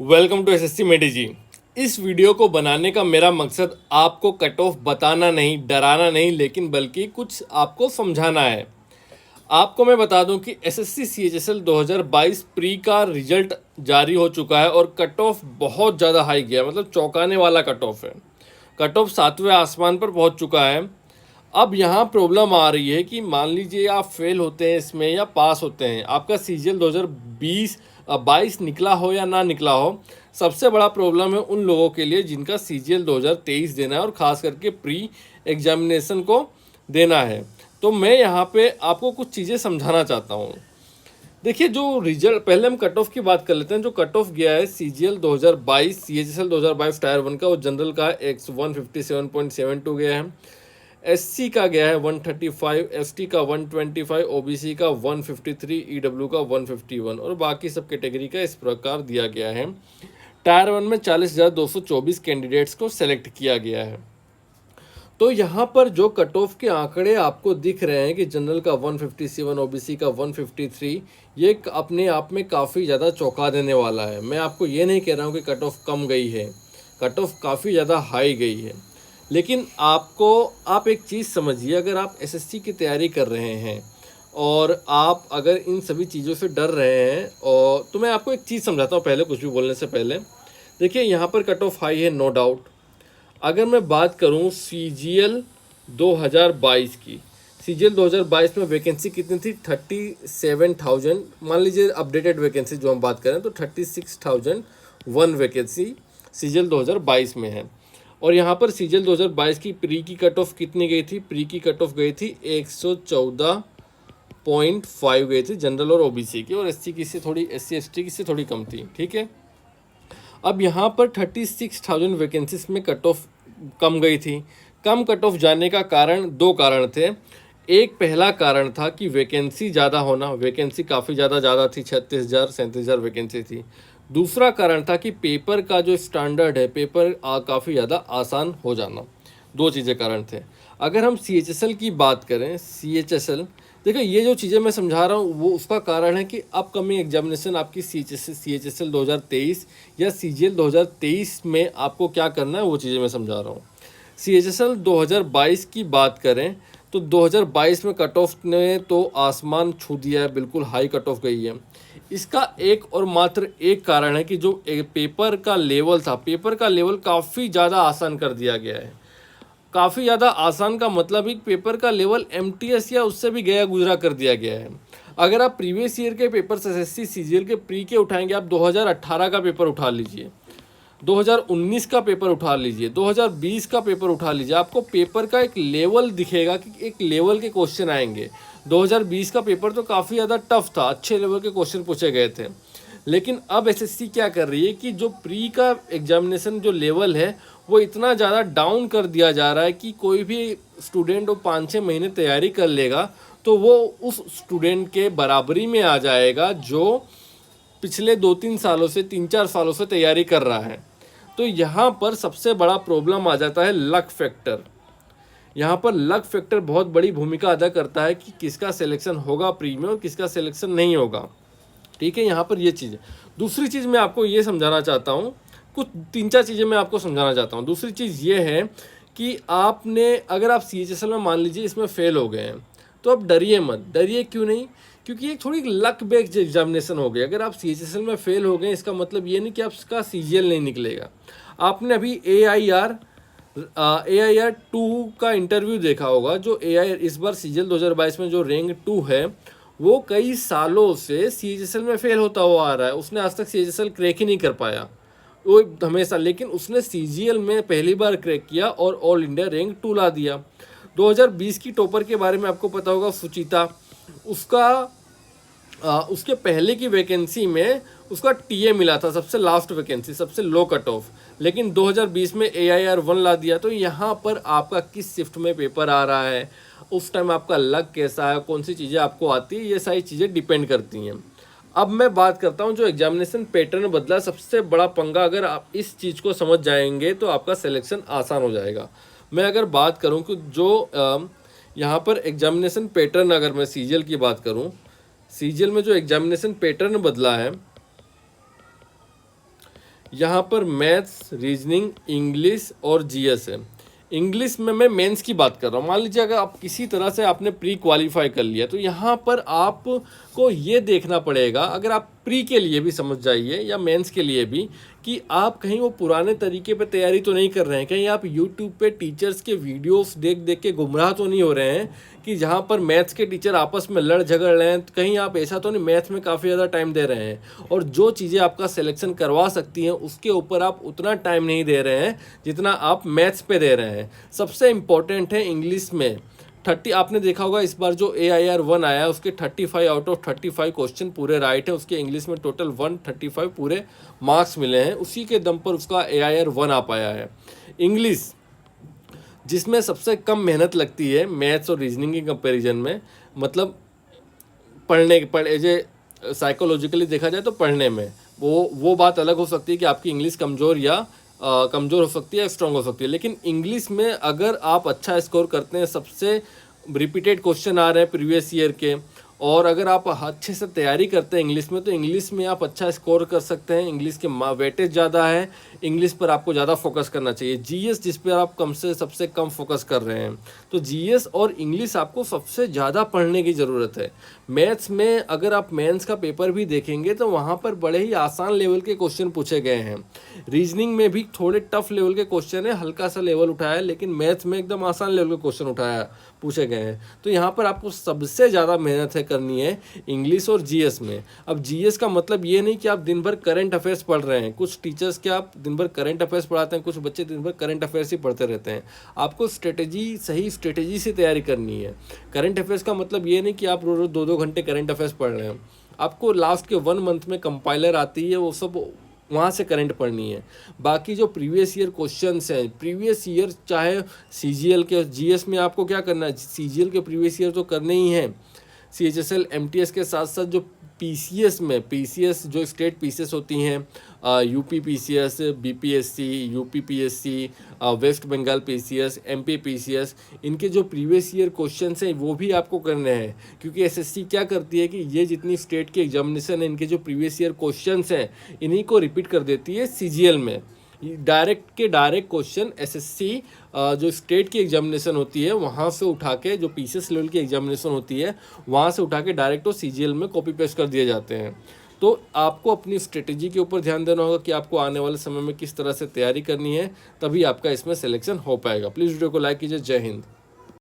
Welcome to SSC मेडी जी। इस video को बनाने का मेरा मकसद आपको कट ऑफ बताना नहीं, डराना नहीं, लेकिन बल्कि कुछ आपको समझाना है। आपको मैं बता दूं कि एसएससी सीएचएसएल 2022 प्री का रिजल्ट जारी हो चुका है और कट ऑफ बहुत ज़्यादा हाई गया, मतलब चौंकाने वाला कट ऑफ है। कट ऑफ 7वें आसमान पर पहुंच चुका है। अब यहाँ प्रॉब्लम आ रही है कि मान लीजिए आप फेल होते हैं इसमें या पास होते हैं, आपका सीजीएल 2022 निकला हो या ना निकला हो, सबसे बड़ा प्रॉब्लम है उन लोगों के लिए जिनका सीजीएल 2023 देना है और ख़ास करके प्री एग्जामिनेशन को देना है। तो मैं यहाँ पे आपको कुछ चीज़ें समझाना चाहता हूँ। देखिए, जो रिजल्ट, पहले हम कट ऑफ की बात कर लेते हैं। जो कट ऑफ गया है सीजीएल 2022 सीएचएसएल 2022 टायर 1 का, वो जनरल का 157.72 गया है। एससी का गया है 135, एसटी का 125, ओबीसी का 153, ईडब्ल्यू का 151 और बाकी सब कैटेगरी का इस प्रकार दिया गया है। टायर 1 में 40,224 कैंडिडेट्स को सेलेक्ट किया गया है। तो यहाँ पर जो कट ऑफ के आंकड़े आपको दिख रहे हैं कि जनरल का 157, ओबीसी का 153, ये अपने आप में काफ़ी ज़्यादा चौंका देने वाला है। मैं आपको ये नहीं कह रहा हूँ कि कट ऑफ कम गई है, कट ऑफ काफ़ी ज़्यादा हाई गई है। लेकिन आप एक चीज़ समझिए, अगर आप एसएससी की तैयारी कर रहे हैं और आप अगर इन सभी चीज़ों से डर रहे हैं, और तो मैं आपको एक चीज़ समझाता हूँ पहले, कुछ भी बोलने से पहले। देखिए, यहाँ पर कट ऑफ हाई है, नो डाउट। अगर मैं बात करूँ सीजीएल 2022 की, सीजीएल 2022 में वैकेंसी कितनी थी? 37,000। मान लीजिए अपडेटेड वैकेंसी जो हम बात करें तो 36,001 वैकेंसी सीजीएल 2022 में है। और यहाँ पर सीजीएल 2022 की प्री की कट ऑफ कितनी गई थी? प्री की कट ऑफ गई थी 114.5 गई थी जनरल और ओबीसी की, और एससी की से थोड़ी, एससी एसटी की से थोड़ी कम थी। ठीक है, अब यहाँ पर 36,000 वैकेंसीज में कट ऑफ कम गई थी। कम कट ऑफ जाने का कारण, दो कारण थे। एक पहला कारण था कि वैकेंसी ज़्यादा होना, वैकेंसी काफ़ी ज़्यादा थी, 36,000 37,000 वैकेंसी थी। दूसरा कारण था कि पेपर का जो स्टैंडर्ड है, पेपर काफ़ी ज़्यादा आसान हो जाना। दो चीज़ें कारण थे। अगर हम सीएचएसएल की बात करें, सीएचएसएल, देखो ये जो चीज़ें मैं समझा रहा हूँ वो उसका कारण है कि अपकमिंग एग्जामिनेशन आपकी सीएचएसएल 2023 या सीजीएल 2023 में आपको क्या करना है, वो चीज़ें मैं समझा रहा हूँ। सीएचएसएल 2022 की बात करें तो 2022 में कट ऑफ ने तो आसमान छू दिया है, बिल्कुल हाई कट ऑफ गई है। इसका एक और मात्र एक कारण है कि जो पेपर का लेवल था, पेपर का लेवल काफ़ी ज़्यादा आसान कर दिया गया है। काफ़ी ज़्यादा आसान का मतलब ही पेपर का लेवल एमटीएस या उससे भी गया गुजरा कर दिया गया है। अगर आप प्रीवियस ईयर के पेपर एसएससी सीजीएल के प्री के उठाएंगे, आप 2018 का पेपर उठा लीजिए, 2019 का पेपर उठा लीजिए, 2020 का पेपर उठा लीजिए, आपको पेपर का एक लेवल दिखेगा कि एक लेवल के क्वेश्चन आएंगे। 2020 का पेपर तो काफ़ी ज़्यादा टफ था, अच्छे लेवल के क्वेश्चन पूछे गए थे। लेकिन अब एसएससी क्या कर रही है कि जो प्री का एग्जामिनेशन जो लेवल है वो इतना ज़्यादा डाउन कर दिया जा रहा है कि कोई भी स्टूडेंट वो 5-6 महीने तैयारी कर लेगा तो वो उस स्टूडेंट के बराबरी में आ जाएगा जो पिछले 2-3 सालों से, 3-4 सालों से तैयारी कर रहा है। तो यहाँ पर सबसे बड़ा प्रॉब्लम आ जाता है लक फैक्टर। यहाँ पर लक फैक्टर बहुत बड़ी भूमिका अदा करता है कि किसका सिलेक्शन होगा प्री में और किसका सिलेक्शन नहीं होगा। ठीक है, यहाँ पर ये चीज़ है। दूसरी चीज़ मैं आपको ये समझाना चाहता हूँ, कुछ 3-4 चीज़ें मैं आपको समझाना चाहता हूँ। दूसरी चीज़ ये है कि आपने, अगर आप सीएचएसएल में मान लीजिए इसमें फेल हो गए हैं तो आप डरिए मत। डरिए क्यों नहीं? क्योंकि एक थोड़ी लक बेस्ड एग्जामिनेशन हो गया। अगर आप सीएचएसएल में फेल हो गए, इसका मतलब ये नहीं कि आपका सीजीएल नहीं निकलेगा। आपने अभी AIR 2 का इंटरव्यू देखा होगा। जो AIR इस बार सीजीएल 2022 में जो रैंक 2 है वो कई सालों से सीएचएसएल में फेल होता हुआ आ रहा है। उसने आज तक सीएचएसएल क्रैक ही नहीं कर पाया वो हमेशा, लेकिन उसने सीजीएल में पहली बार क्रैक किया और ऑल इंडिया रैंक 2 ला दिया। 2020 की टॉपर के बारे में आपको पता होगा, सुचिता। उसके पहले की वैकेंसी में उसका टीए मिला था, सबसे लास्ट वैकेंसी, सबसे लो कट ऑफ, लेकिन 2020 में AIR 1 ला दिया। तो यहाँ पर आपका किस शिफ्ट में पेपर आ रहा है, उस टाइम आपका लक कैसा है, कौन सी चीज़ें आपको आती है, ये सारी चीज़ें डिपेंड करती हैं। अब मैं बात करता हूँ जो एग्जामिनेशन पैटर्न बदला, सबसे बड़ा पंगा, अगर आप इस चीज़ को समझ जाएंगे तो आपका सिलेक्शन आसान हो जाएगा। मैं अगर बात करूँ कि जो यहाँ पर एग्जामिनेशन पैटर्न, अगर मैं सीजीएल की बात करूँ, सीजीएल में जो एग्जामिनेशन पैटर्न बदला है, यहाँ पर मैथ्स, रीजनिंग, इंग्लिश और जीएस है। इंग्लिश में मैं मेंस की बात कर रहा हूँ। मान लीजिए अगर आप किसी तरह से आपने प्री क्वालिफाई कर लिया, तो यहाँ पर आपको ये देखना पड़ेगा, अगर आप प्री के लिए भी समझ जाइए या मेंस के लिए भी, कि आप कहीं वो पुराने तरीके पे तैयारी तो नहीं कर रहे हैं, कहीं आप यूट्यूब पे टीचर्स के वीडियोस देख देख के गुमराह तो नहीं हो रहे हैं, कि जहाँ पर मैथ्स के टीचर आपस में लड़ झगड़ रहे हैं, कहीं आप ऐसा तो नहीं मैथ्स में काफ़ी ज़्यादा टाइम दे रहे हैं और जो चीज़ें आपका सिलेक्शन करवा सकती हैं उसके ऊपर आप उतना टाइम नहीं दे रहे हैं जितना आप मैथ्स पे दे रहे हैं। सबसे इम्पॉर्टेंट है इंग्लिश में 30, आपने देखा होगा इस बार जो AIR 1 आया है उसके 35 आउट ऑफ 35 क्वेश्चन पूरे राइट है, उसके इंग्लिश में टोटल 135 पूरे मार्क्स मिले हैं, उसी के दम पर उसका AIR 1 आ पाया है। इंग्लिश जिसमें सबसे कम मेहनत लगती है मैथ्स और रीजनिंग के कंपैरिजन में, मतलब पढ़े जे साइकोलॉजिकली देखा जाए तो पढ़ने में वो बात अलग हो सकती है कि आपकी इंग्लिश कमज़ोर या कमज़ोर हो सकती है, स्ट्रांग हो सकती है, लेकिन इंग्लिश में अगर आप अच्छा स्कोर करते हैं, सबसे रिपीटेड क्वेश्चन आ रहे हैं प्रीवियस ईयर के, और अगर आप अच्छे से तैयारी करते हैं इंग्लिश में, तो इंग्लिश में आप अच्छा स्कोर कर सकते हैं। इंग्लिश के वेटेज ज़्यादा है, इंग्लिश पर आपको ज़्यादा फोकस करना चाहिए। जीएस जिस पर आप सबसे कम फोकस कर रहे हैं, तो जीएस और इंग्लिश आपको सबसे ज़्यादा पढ़ने की ज़रूरत है। मैथ्स में अगर आप मेंस का पेपर भी देखेंगे तो वहाँ पर बड़े ही आसान लेवल के क्वेश्चन पूछे गए हैं। रीजनिंग में भी थोड़े टफ लेवल के क्वेश्चन है, हल्का सा लेवल उठाया है, लेकिन मैथ्स में एकदम आसान लेवल के क्वेश्चन पूछे गए हैं। तो यहाँ पर आपको सबसे ज़्यादा मेहनत है करनी है इंग्लिश और जीएस में। अब जीएस का मतलब ये नहीं कि आप दिन भर करंट अफेयर्स पढ़ रहे हैं, कुछ टीचर्स क्या आप दिन भर करंट अफेयर्स पढ़ाते हैं, कुछ बच्चे दिन भर करंट अफेयर्स ही पढ़ते रहते हैं। आपको सही स्ट्रेटेजी से तैयारी करनी है। करंट अफेयर्स का मतलब ये नहीं कि आप रोज 2-2 घंटे करंट अफेयर्स पढ़ रहे हैं, आपको लास्ट के 1 मंथ में कंपाइलर आती है, वो सब वहाँ से करंट पढ़नी है। बाकी जो प्रीवियस ईयर क्वेश्चंस हैं, प्रीवियस ईयर चाहे सीजीएल के, जीएस में आपको क्या करना है, सीजीएल के प्रीवियस ईयर तो करने ही हैं, CHSL MTS के साथ साथ जो पीसीएस जो स्टेट पीसीएस होती हैं, UP PCS, BPSC, UP PSC, West Bengal PCS, MP PCS, इनके जो प्रीवियस ईयर क्वेश्चंस हैं वो भी आपको करने हैं। क्योंकि एसएससी क्या करती है कि ये जितनी स्टेट के एग्जामिनेशन है, इनके जो प्रीवियस ईयर क्वेश्चंस हैं इन्हीं को रिपीट कर देती है सीजीएल में। डायरेक्ट क्वेश्चन एसएससी जो स्टेट की एग्जामिनेशन होती है वहाँ से उठा के, जो पीसीएस लेवल की एग्जामिनेशन होती है वहाँ से उठा के डायरेक्ट वो सीजीएल में कॉपी पेस्ट कर दिए जाते हैं। तो आपको अपनी स्ट्रेटेजी के ऊपर ध्यान देना होगा कि आपको आने वाले समय में किस तरह से तैयारी करनी है, तभी आपका इसमें सिलेक्शन हो पाएगा। प्लीज़ वीडियो को लाइक कीजिए। जय हिंद।